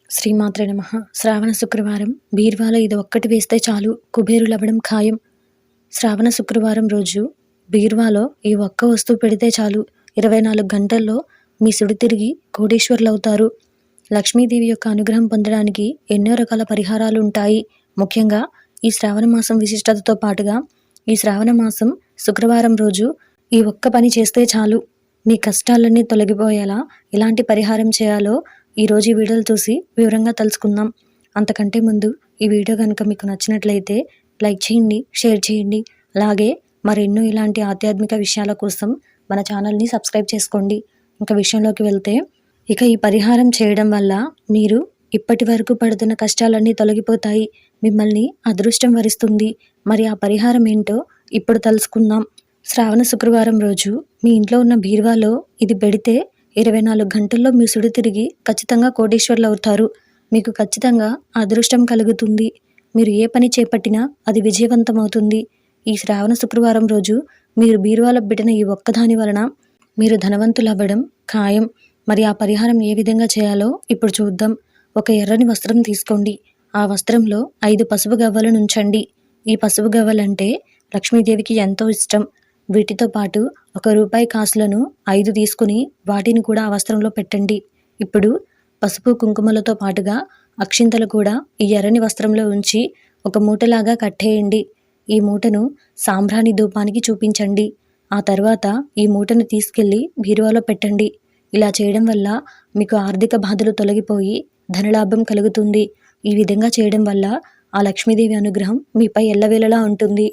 శ్రీమాత్రే నమః. శ్రావణ శుక్రవారం బీరువాలో ఇది ఒక్కటి వేస్తే చాలు కుబేరులవ్వడం ఖాయం. శ్రావణ శుక్రవారం రోజు బీరువాలో ఈ ఒక్క వస్తువు పెడితే చాలు 24 గంటల్లో మీ సుడి తిరిగి కోటీశ్వరులవుతారు. లక్ష్మీదేవి యొక్క అనుగ్రహం పొందడానికి ఎన్నో రకాల పరిహారాలు ఉంటాయి. ముఖ్యంగా ఈ శ్రావణ మాసం విశిష్టతతో పాటుగా ఈ శ్రావణ మాసం శుక్రవారం రోజు ఈ ఒక్క పని చేస్తే చాలు మీ కష్టాలన్నీ తొలగిపోయేలా ఎలాంటి పరిహారం చేయాలో ఈరోజు ఈ వీడియోలు చూసి వివరంగా తెలుసుకుందాం. అంతకంటే ముందు ఈ వీడియో కనుక మీకు నచ్చినట్లయితే లైక్ చేయండి, షేర్ చేయండి. అలాగే మరెన్నో ఇలాంటి ఆధ్యాత్మిక విషయాల కోసం మన ఛానల్ని సబ్స్క్రైబ్ చేసుకోండి. ఇంకా విషయంలోకి వెళ్తే ఈ పరిహారం చేయడం వల్ల మీరు ఇప్పటి వరకు పడుతున్న కష్టాలన్నీ తొలగిపోతాయి. మిమ్మల్ని అదృష్టం వరిస్తుంది. మరి ఆ పరిహారం ఏంటో ఇప్పుడు తెలుసుకుందాం. శ్రావణ శుక్రవారం రోజు మీ ఇంట్లో ఉన్న బీరువాలో ఇది పెడితే 24 గంటల్లో మీ సుడి తిరిగి ఖచ్చితంగా కోటీశ్వరులు అవుతారు. మీకు ఖచ్చితంగా అదృష్టం కలుగుతుంది. మీరు ఏ పని చేపట్టినా అది విజయవంతమవుతుంది. ఈ శ్రావణ శుక్రవారం రోజు మీరు బీరువాలో పెట్టిన ఈ ఒక్కదాని వలన మీరు ధనవంతులు అవ్వడం ఖాయం. మరి ఆ పరిహారం ఏ విధంగా చేయాలో ఇప్పుడు చూద్దాం. ఒక ఎర్రని వస్త్రం తీసుకోండి. ఆ వస్త్రంలో 5 పసుపు గవ్వలను ఉంచండి. ఈ పసుపు గవ్వలంటే లక్ష్మీదేవికి ఎంతో ఇష్టం. వీటితో పాటు ₹1 కాసులను 5 తీసుకుని వాటిని కూడా ఆ వస్త్రంలో పెట్టండి. ఇప్పుడు పసుపు కుంకుమలతో పాటుగా అక్షింతలు కూడా ఈ ఎర్రని వస్త్రంలో ఉంచి ఒక మూటలాగా కట్టేయండి. ఈ మూటను సాంబ్రాణి ధూపానికి చూపించండి. ఆ తర్వాత ఈ మూటను తీసుకెళ్లి బీరువాలో పెట్టండి. ఇలా చేయడం వల్ల మీకు ఆర్థిక బాధలు తొలగిపోయి ధనలాభం కలుగుతుంది. ఈ విధంగా చేయడం వల్ల ఆ లక్ష్మీదేవి అనుగ్రహం మీపై ఎల్లవేళలా ఉంటుంది.